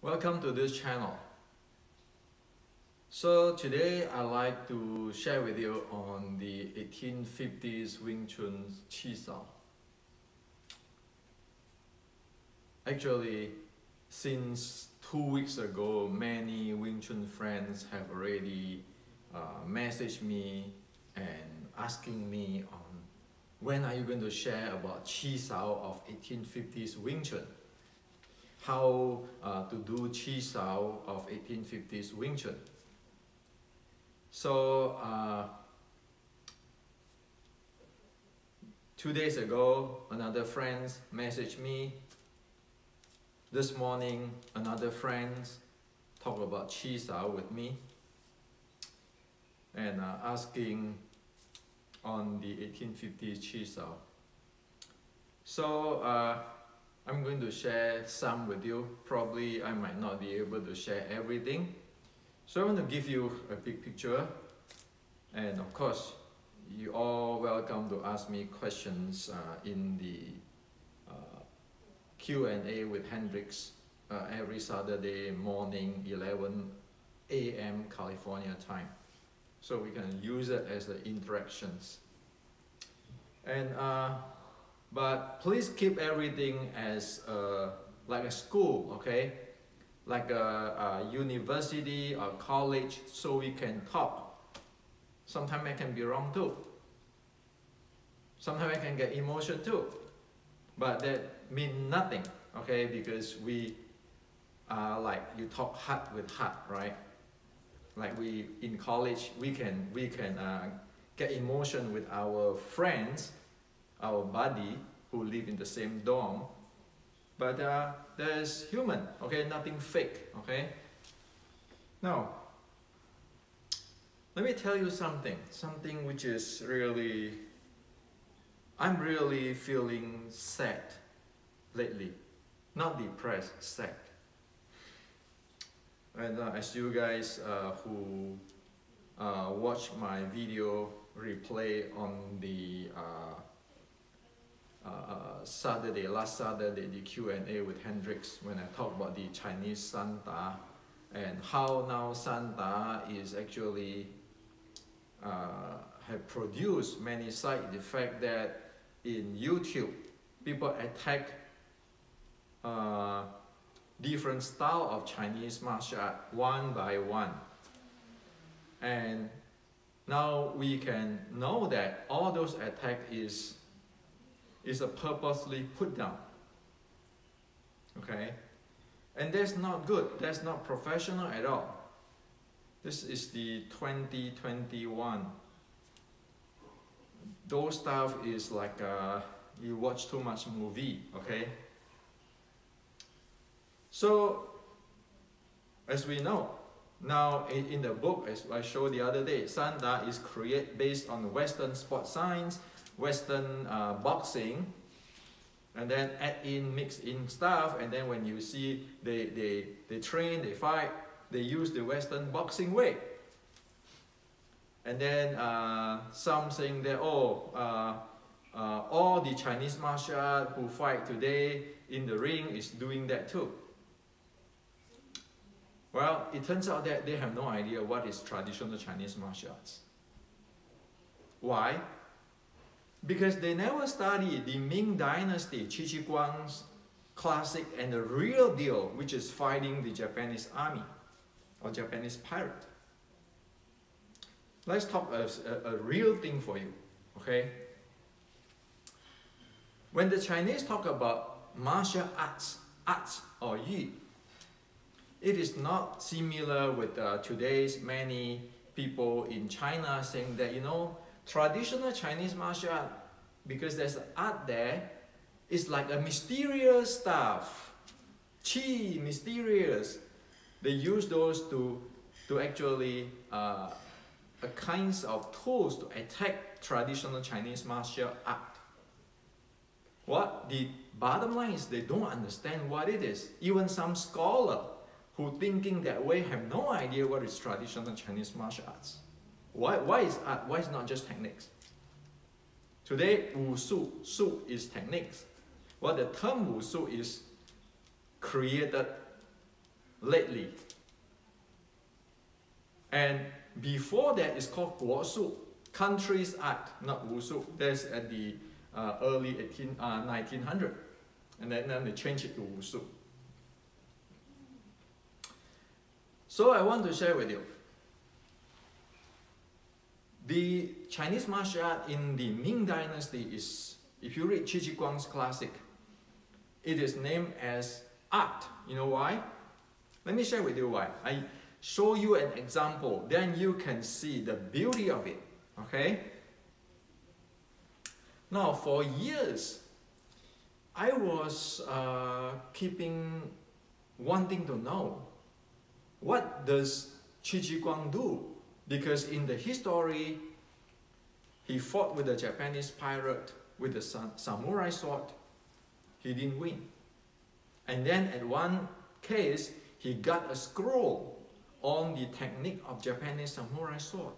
Welcome to this channel. So today I'd like to share with you on the 1850s Wing Chun chi-sau. Actually, since 2 weeks ago, many Wing Chun friends have already messaged me and asking me on when are you going to share about chi-sau of 1850s Wing Chun. How to do chi-sau of 1850s Wing Chun. So 2 days ago, another friend messaged me. This morning, another friend talked about chi-sau with me and asking on the 1850s chi-sau. So I'm going to share some with you. Probably I might not be able to share everything. So I want to give you a big picture. And of course, you all welcome to ask me questions in the Q&A with Hendrix every Saturday morning, 11 a.m. California time. So we can use it as the interactions. And but please keep everything as like a school, okay? Like a university or college, so we can talk. Sometimes I can be wrong too. Sometimes I can get emotion too. But that means nothing, okay? Because we are like, you talk heart with heart, right? Like we in college, we can get emotion with our friends, our buddy who live in the same dorm, but there's human, okay, nothing fake, okay. Now let me tell you something which is really, I'm really feeling sad lately, not depressed, sad. And as you guys who watch my video replay on the last Saturday, the Q&A with Hendrix, when I talked about the Chinese Santa and how now Santa is actually have produced many side effects that in YouTube people attack different style of Chinese martial art one by one. And now we can know that all those attacks is a purposely put down, okay? And that's not good, that's not professional at all. This is the 2021. Those stuff is like you watch too much movie, okay? So, as we know, now in the book, as I showed the other day, Sanda is created based on Western sports science, Western boxing, and then add in, mix in stuff, and then when you see they train, they fight, they use the Western boxing way. And then some saying that, all the Chinese martial art who fight today in the ring is doing that too. Well, it turns out that they have no idea what is traditional Chinese martial arts. Why? Because they never studied the Ming Dynasty, Qi Jiguang's classic and the real deal, which is fighting the Japanese army or Japanese pirate. Let's talk a real thing for you, okay? When the Chinese talk about martial arts or yi, it is not similar with today's many people in China saying that, you know, traditional Chinese martial art, because there's art there, is like a mysterious stuff. Qi, mysterious. They use those to actually a kinds of tools to attack traditional Chinese martial art. What? The bottom line is they don't understand what it is. Even some scholar who thinking that way have no idea what is traditional Chinese martial arts. Why is art? Why is not just techniques? Today, Wushu, Su is techniques. Well, the term Wushu is created lately. And before that, it's called Guoshu, country's art, not Wushu. That's at the early 1900. And then they changed it to Wushu. So I want to share with you. The Chinese martial art in the Ming Dynasty is, if you read Qi Jiguang's classic, it is named as art. You know why? Let me share with you why. I show you an example, then you can see the beauty of it. Okay? Now, for years, I was wanting to know, what does Qi Jiguang do? Because in the history, he fought with a Japanese pirate with a samurai sword. He didn't win. And then at one case, he got a scroll on the technique of Japanese samurai sword.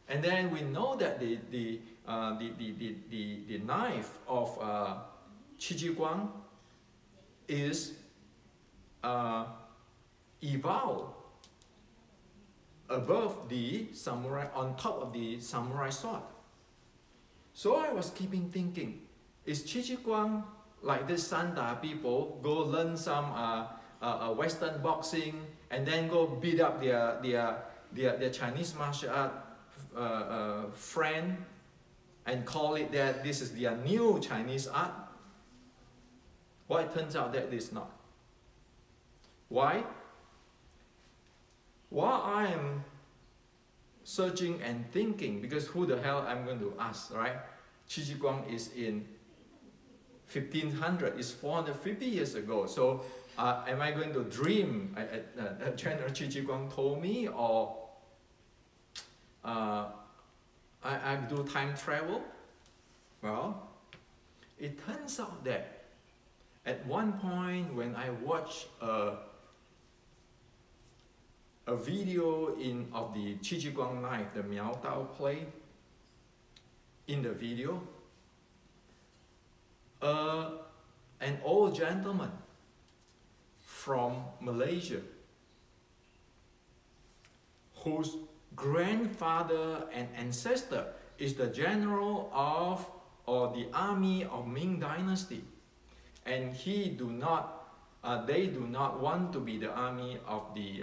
And then we know that the knife of Qi Jiguang is evolved above the samurai, on top of the samurai sword. So I was keeping thinking, is Qi Jiguang like this Sanda people go learn some Western boxing and then go beat up their Chinese martial art friend and call it that this is their new Chinese art? Well, it turns out that it is not. Why? While I am searching and thinking, because who the hell I'm going to ask, right? Qi Jiguang is in 1500, it's 450 years ago. So am I going to dream General Qi Jiguang told me, or I do time travel? Well, it turns out that at one point when I watched a video of the Qi Jiguang knife, the Miao Dao play, in the video, an old gentleman from Malaysia whose grandfather and ancestor is the general of, or the army of Ming Dynasty, and they do not want to be the army of the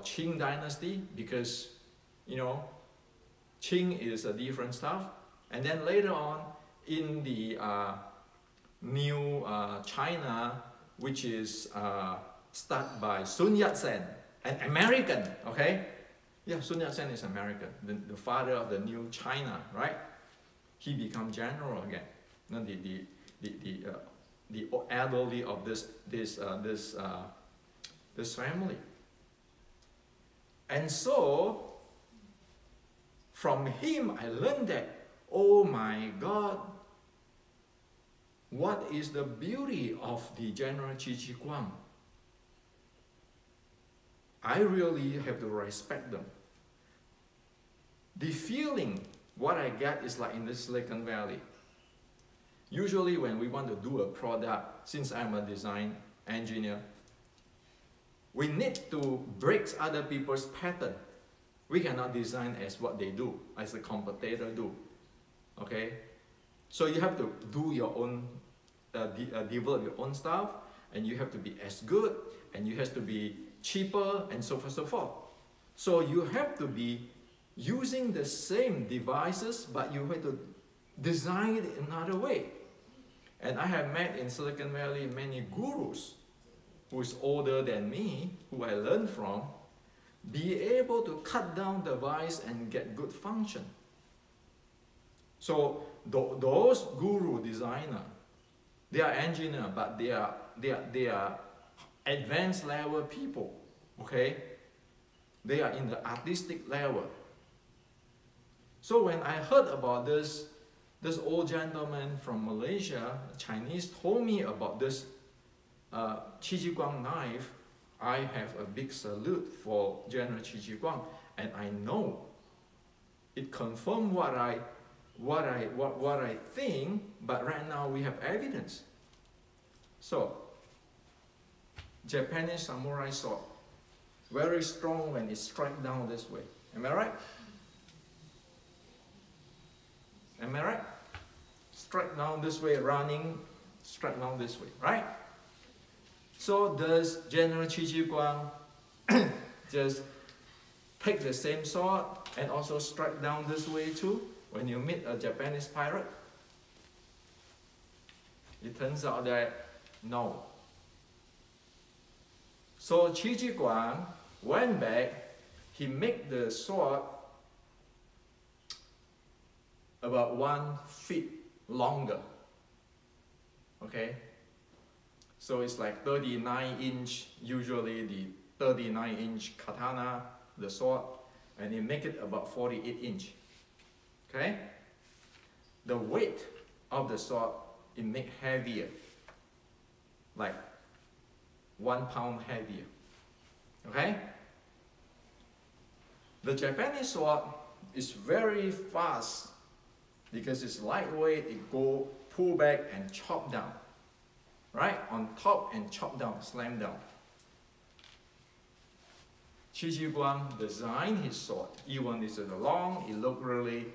Qing Dynasty, because, you know, Qing is a different stuff. And then later on in the new China, which is started by Sun Yat-sen, an American, okay? Yeah, Sun Yat-sen is American, the father of the new China, right? He became general again. Now the elderly of this family. And so, from him I learned that, oh my God, what is the beauty of the General Qi Jiguang? I really have to respect them. The feeling, what I get is like in the Silicon Valley. Usually when we want to do a product, since I'm a design engineer, we need to break other people's pattern. We cannot design as what they do, as a competitor do. Okay? So you have to do your own, develop your own stuff, and you have to be as good, and you have to be cheaper, and so forth, so forth. So you have to be using the same devices, but you have to design it another way. And I have met in Silicon Valley many gurus who is older than me, who I learned from, be able to cut down the device and get good function. So those guru designer, they are engineer, but they are advanced level people, okay? They are in the artistic level. So when I heard about this old gentleman from Malaysia, Chinese, told me about this Qi Jiguang knife, I have a big salute for General Qi Jiguang, and I know it confirmed what I think, but right now we have evidence. So Japanese samurai sword. Very strong when it strikes down this way. Am I right? Am I right? Strike down this way, running, strike down this way, right? So does General Qi Jiguang just take the same sword and also strike down this way too when you meet a Japanese pirate? It turns out that no. So Qi Jiguang went back, he made the sword about 1 feet longer. Okay? So it's like 39-inch, usually the 39-inch katana, the sword, and he make it about 48-inch. Okay? The weight of the sword, it make heavier, like 1 pound heavier. Okay? The Japanese sword is very fast because it's lightweight, it go pull back and chop down. Right? On top and chop down, slam down. Qi Jiguang designed his sword. Even it's long, it looked really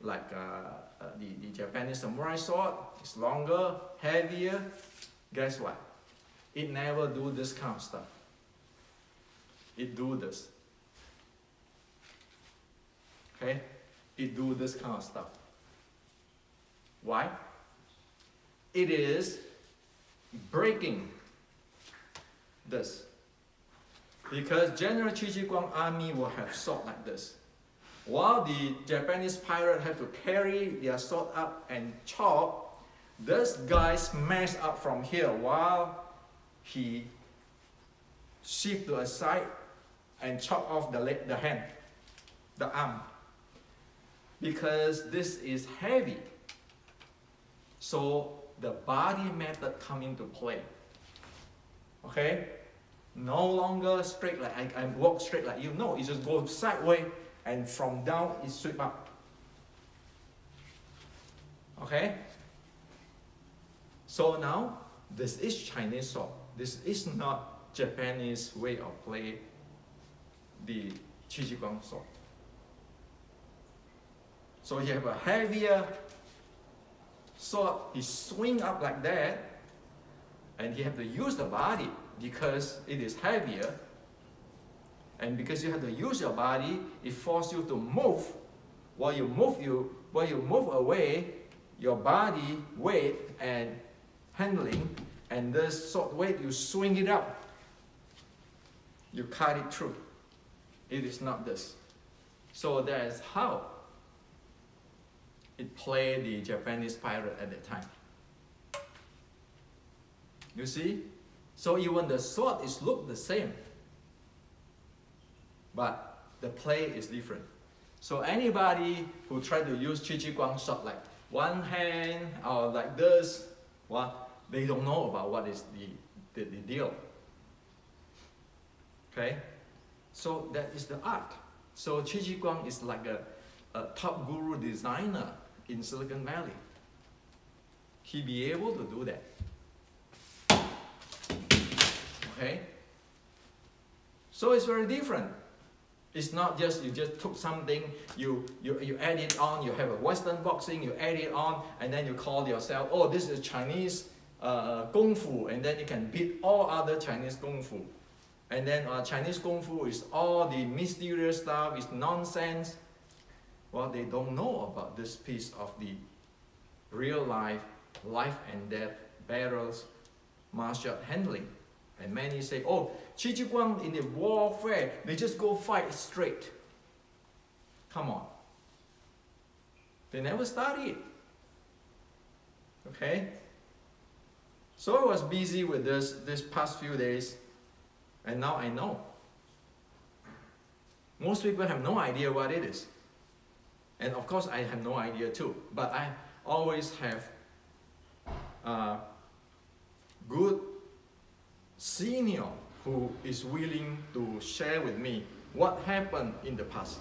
like the Japanese samurai sword. It's longer, heavier. Guess what? It never do this kind of stuff. It do this. Okay? It do this kind of stuff. Why? It is breaking this. Because General Qi Jiguang army will have sword like this. While the Japanese pirate have to carry their sword up and chop, this guy smashed up from here while he shift to a side and chop off the hand, the arm. Because this is heavy. So the body method come into play. Okay? No longer straight like I walk straight like you. No, it just goes sideways and from down it sweep up. Okay? So now this is Chinese sword. This is not Japanese way of play the Qi Jiguang sword. So you have a heavier sword, he swing up like that, and you have to use the body because it is heavier, and because you have to use your body, it forces you to move. While you move away, your body weight and handling, and this sword weight, you swing it up, you cut it through. It is not this. So that is how it played the Japanese pirate at that time. You see? So even the sword is look the same, but the play is different. So anybody who try to use Qi Jiguang sword like one hand or like this, well, they don't know about what is the deal. Okay? So that is the art. So Qi Jiguang is like a top guru designer in Silicon Valley. He be able to do that. Okay? So it's very different. It's not just you just took something, you add it on, you have a Western boxing, you add it on, and then you call yourself, oh, this is Chinese Kung Fu, and then you can beat all other Chinese Kung Fu. And then Chinese Kung Fu is all the mysterious stuff, is nonsense. Well, they don't know about this piece of the real life and death battles, martial art handling. And many say, oh, Qi Jiguang in the warfare, they just go fight straight. Come on. They never studied. Okay? So I was busy with this past few days, and now I know. Most people have no idea what it is. And of course, I have no idea too. But I always have good senior who is willing to share with me what happened in the past.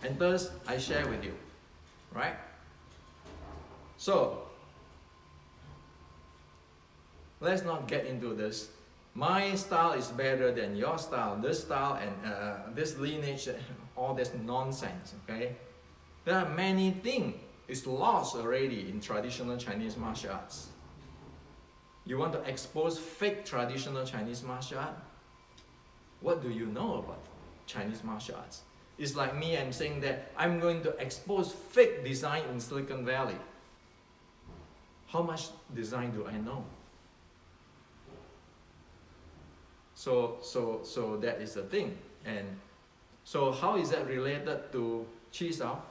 And thus, I share with you, right? So, let's not get into this. My style is better than your style, this style and this lineage, all this nonsense, okay? There are many things is lost already in traditional Chinese martial arts. You want to expose fake traditional Chinese martial art? What do you know about Chinese martial arts? It's like me, I'm saying that I'm going to expose fake design in Silicon Valley. How much design do I know? So that is the thing. And so how is that related to chi-sau?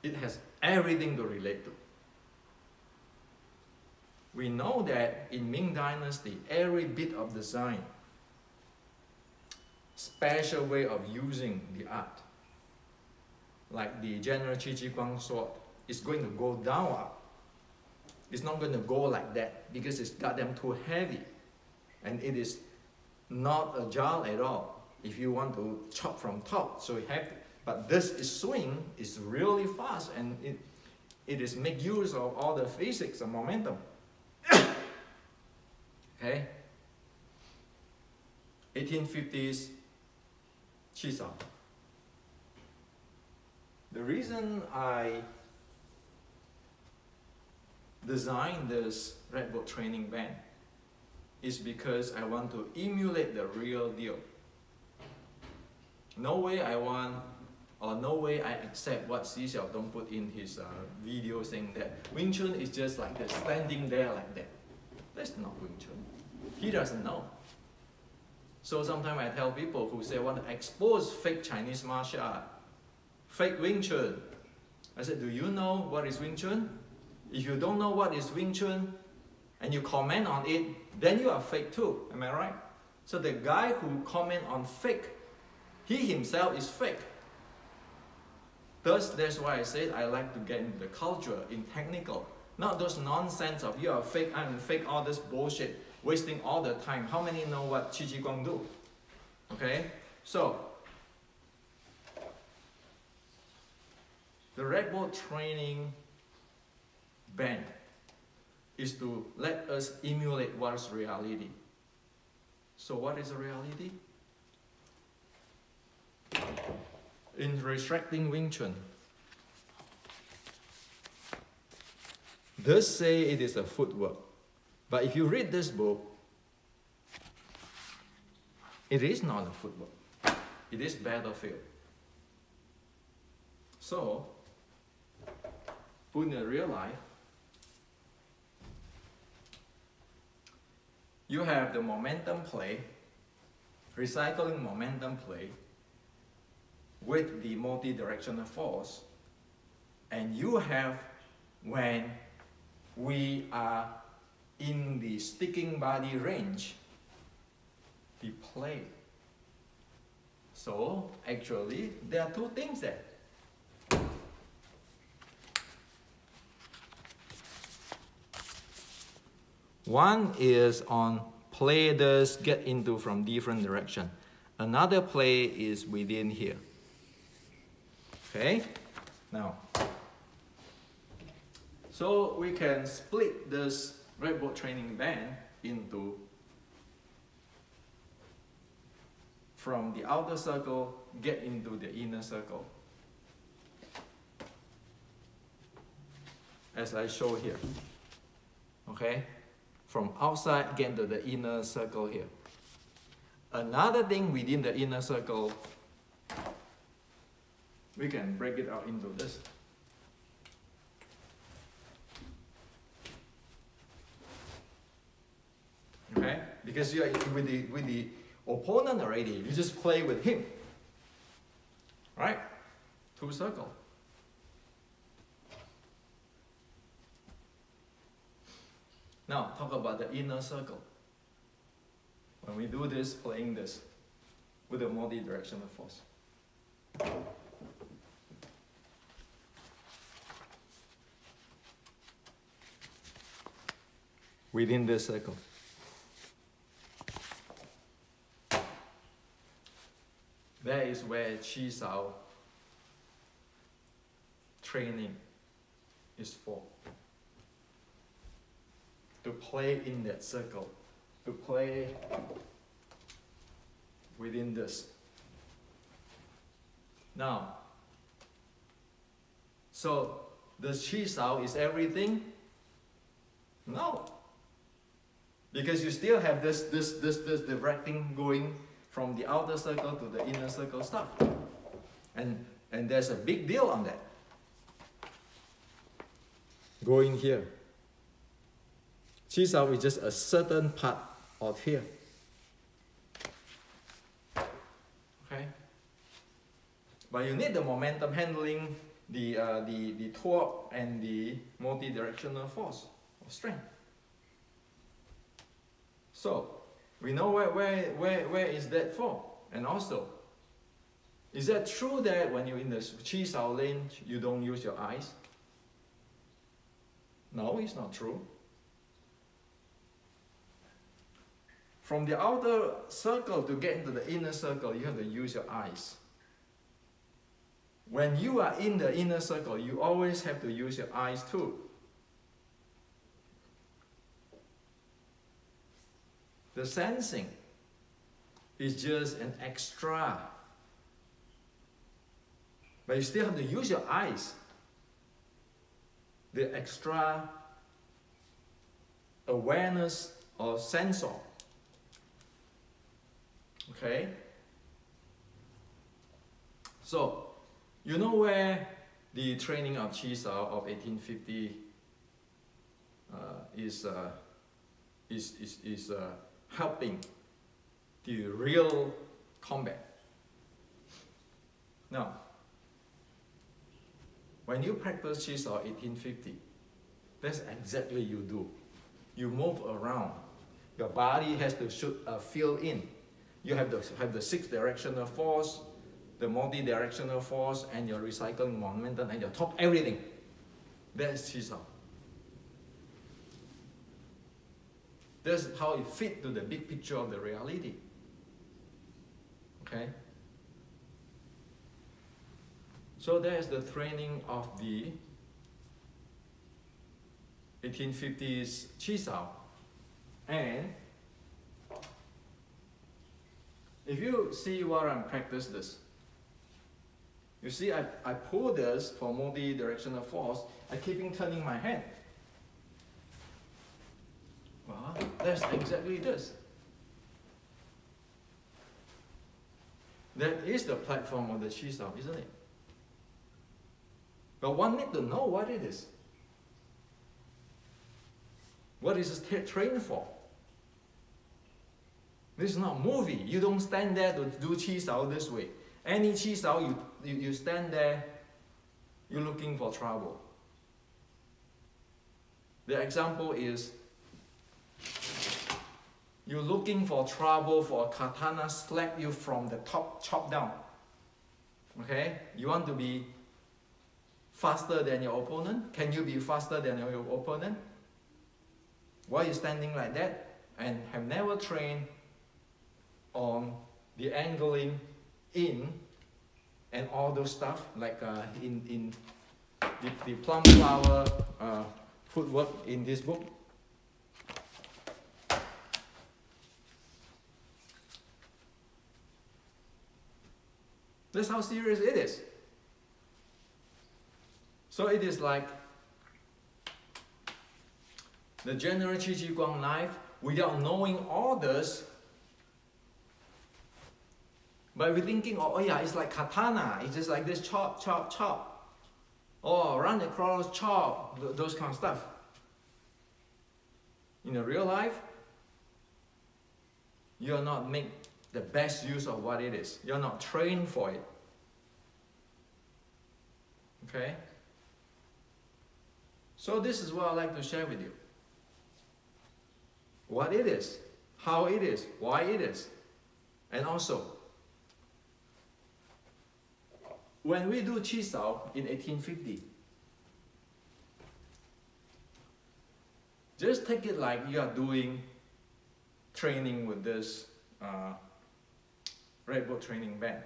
It has everything to relate to. We know that in Ming Dynasty, every bit of design, special way of using the art, like the General Qi Jiguang sword, is going to go down up. It's not going to go like that because it's goddamn too heavy. And it is not agile at all if you want to chop from top. So you have to, but this is swing is really fast, and it is make use of all the physics and momentum. Okay? 1850s chi-sau. The reason I designed this Red Boat training band is because I want to emulate the real deal. No way I want, or no way I accept what Xi Xiaodong put in his video saying that Wing Chun is just like this, standing there like that. That's not Wing Chun. He doesn't know. So sometimes I tell people who say want to expose fake Chinese martial art, fake Wing Chun. I said, do you know what is Wing Chun? If you don't know what is Wing Chun, and you comment on it, then you are fake too, am I right? So the guy who comment on fake, he himself is fake. Thus, that's why I said I like to get into the culture, in technical. Not those nonsense of you are fake, I'm fake, all this bullshit, wasting all the time. How many know what Qi Jiguang do? Okay, so the Red Boat training band is to let us emulate what's reality. So what is the reality? In Resurrecting Wing Chun, does say it is a footwork. But if you read this book, it is not a footwork. It is battlefield. So, put in real life, you have the momentum play, recycling momentum play with the multi-directional force, and you have when we are in the sticking body range, the play. So actually there are two things there. One is on play does get into from different direction. Another play is within here. Okay? Now, so we can split this Red Boat training band into from the outer circle, get into the inner circle. As I show here. Okay? From outside, get into the inner circle here. Another thing within the inner circle, we can break it out into this. Okay? Because you are with the opponent already, you just play with him. Right? Two circles. Now, talk about the inner circle. When we do this, playing this with a multi-directional force. Within this circle. That is where chi-sau training is for. to play in that circle, to play within this. Now, so the chi-sau is everything? No. Because you still have this directing going from the outer circle to the inner circle stuff. And there's a big deal on that. Going here. Chi-sau is just a certain part of here. Okay? But you need the momentum handling, the torque, and the multi-directional force or strength. So, we know where is that for? And also, is that true that when you're in the chi-sau lane, you don't use your eyes? No, it's not true. From the outer circle to get into the inner circle, you have to use your eyes. When you are in the inner circle, you always have to use your eyes too. The sensing is just an extra. But you still have to use your eyes. The extra awareness or sensor. Okay? So, you know where the training of chi-sau of 1850 is helping the real combat. Now, when you practice chi-sau 1850, that's exactly you do. You move around. Your body has to fill in. You have to have the 6-directional force, the multi-directional force, and your recycling momentum, and your top everything. That's chi-sau. That's how it fits to the big picture of the reality. Okay? So there's the training of the 1850s chi-sau. And if you see what I'm practicing this, you see I pull this for multi-directional force, I keep turning my hand. Well, that's exactly this. That is the platform of the chi-sau, isn't it? But one needs to know what it is. What is it trained for? This is not a movie. You don't stand there to do chi-sau this way. Any chi-sau, you stand there, you're looking for trouble. The example is, you're looking for trouble for a katana slap you from the top, chop down. Okay? You want to be faster than your opponent? Can you be faster than your opponent? While you're standing like that and have never trained on the angling in and all those stuff, like in the plum flower footwork in this book. That's how serious it is. So it is like the General Qi Jiguang knife, without knowing all this, but we're thinking, oh yeah, it's like katana, it's just like this, chop, chop, chop. Oh, run across, chop, those kind of stuff. In the real life, you are not make the best use of what it is. You're not trained for it. Okay? So this is what I'd like to share with you. What it is, how it is, why it is. And also, when we do chi-sau in 1850, just take it like you are doing training with this Red Bull training band.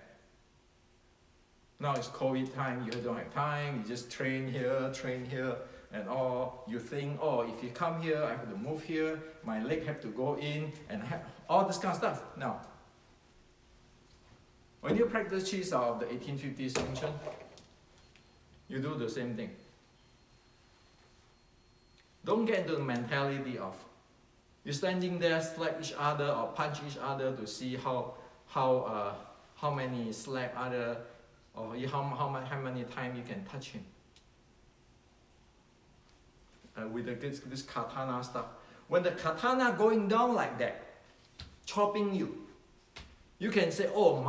Now it's COVID time, you don't have time, you just train here, and all you think, oh, if you come here, I have to move here, my leg have to go in, and all this kind of stuff. Now, when you practice chi-sau of the 1850s Wing Chun, you do the same thing. Don't get into the mentality of you're standing there, slap each other or punch each other to see how many slap other, or how many times you can touch him. With this katana stuff. When the katana going down like that, chopping you, you can say, oh,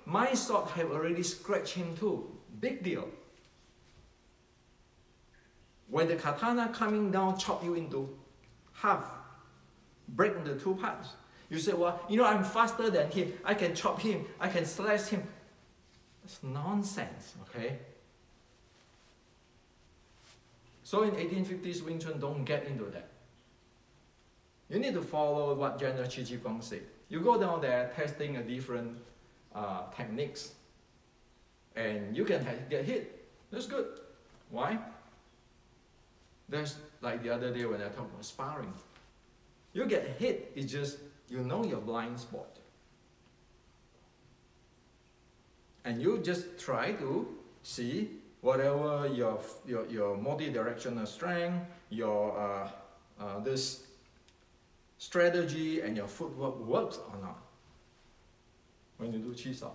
my sword have already scratched him too. Big deal. When the katana coming down, chop you into half, break into 2 parts. You say, well, you know, I'm faster than him. I can chop him. I can slash him. That's nonsense, okay? So in 1850s Wing Chun, don't get into that. You need to follow what General Qi Jiguang said. You go down there testing a different techniques, and you can get hit. That's good. Why? That's like the other day when I talked about sparring. You get hit, it's just, you know your blind spot. And you just try to see whatever your multi-directional strength, your this strategy and your footwork works or not when you do chi-sau.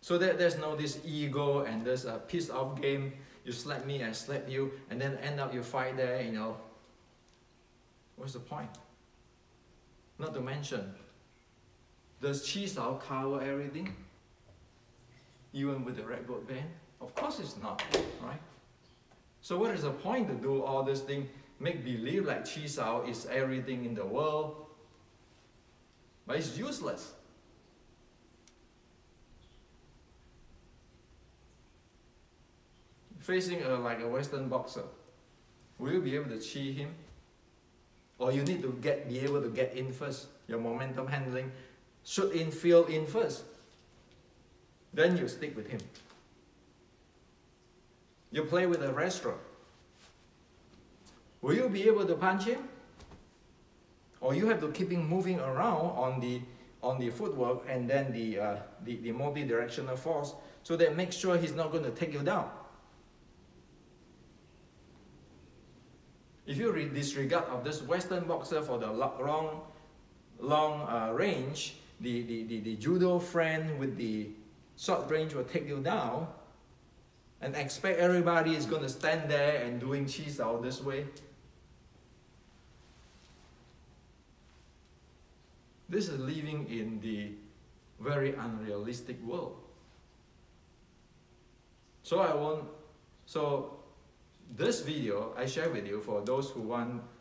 So that there's no this ego and this piece of game. You slap me, I slap you, and then end up you fight there, you know. What's the point? Not to mention, does chi-sau cover everything? Even with the red gold band? Of course it's not, right? So what is the point to do all this thing, make believe like chi-sau is everything in the world? But it's useless. Facing like a Western boxer, will you be able to chi him? Or you need to be able to get in first. Your momentum handling, shoot in, feel in first. Then you stick with him. You play with a wrestler. Will you be able to punch him? Or you have to keep him moving around on the footwork and then the multi-directional force, so that make sure he's not going to take you down. If you disregard of this Western boxer for the long range, the judo friend with the short range will take you down, and expect everybody is going to stand there and doing chi-sau this way. This is living in the very unrealistic world. So this video I share with you for those who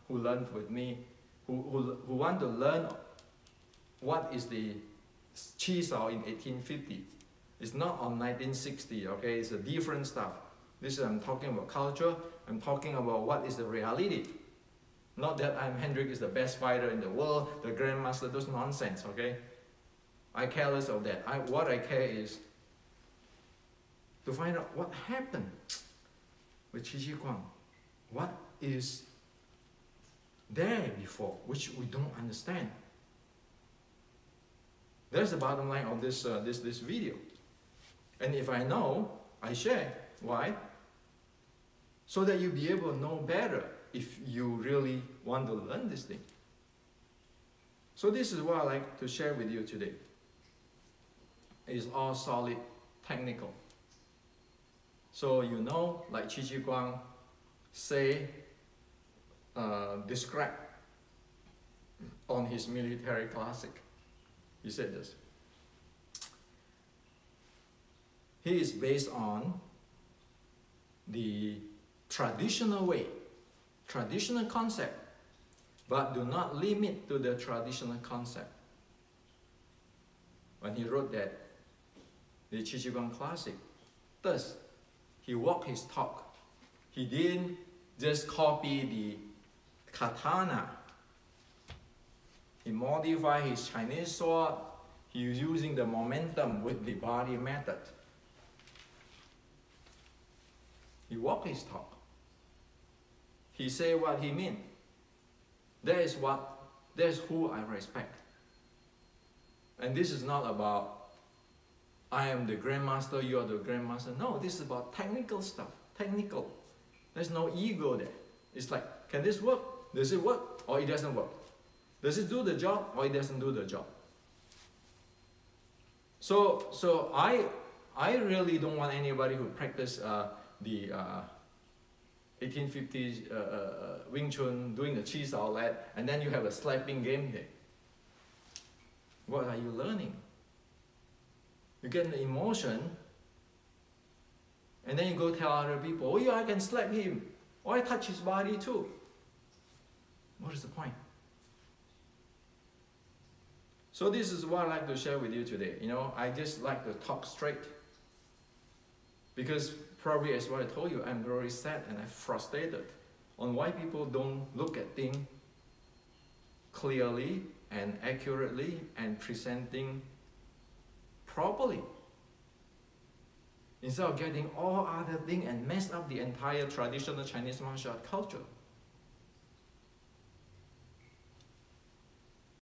learn with me, who want to learn what is the chi-sau in 1850. It's not on 1960, okay? It's a different stuff. This is, I'm talking about culture. I'm talking about what is the reality. Not that Hendrik is the best fighter in the world, the grandmaster, those nonsense, okay? I care less of that. What I care is to find out what happened with Qi Jiguang. What is there before, which we don't understand. That's the bottom line of this video. And if I know, I share. Why? So that you'll be able to know better if you really want to learn this thing. So this is what I like to share with you today. It's all solid technical. So you know, like Qi Jiguang say, describe on his military classic. He said this. He is based on the traditional way, traditional concept, but do not limit to the traditional concept. When he wrote that, the Qi Jiguang classic, thus, he walked his talk. He didn't just copy the katana. He modified his Chinese sword. He was using the momentum with the body method. He walk his talk. He say what he mean. That is who I respect. And this is not about, I am the grandmaster, you are the grandmaster. No, this is about technical stuff. Technical. There's no ego there. It's like, can this work? Does it work? Or it doesn't work? Does it do the job? Or it doesn't do the job? So I really don't want anybody who practice the 1850s Wing Chun doing the chi-sau and then you have a slapping game there. What are you learning? You get the emotion and then you go tell other people, oh yeah, I can slap him, or I touch his body too. What is the point? So this is what I'd like to share with you today. You know, I just like to talk straight. Because probably as what I told you, I'm very sad and I'm frustrated on why people don't look at things clearly and accurately and presenting properly. Instead of getting all other things and mess up the entire traditional Chinese martial art culture.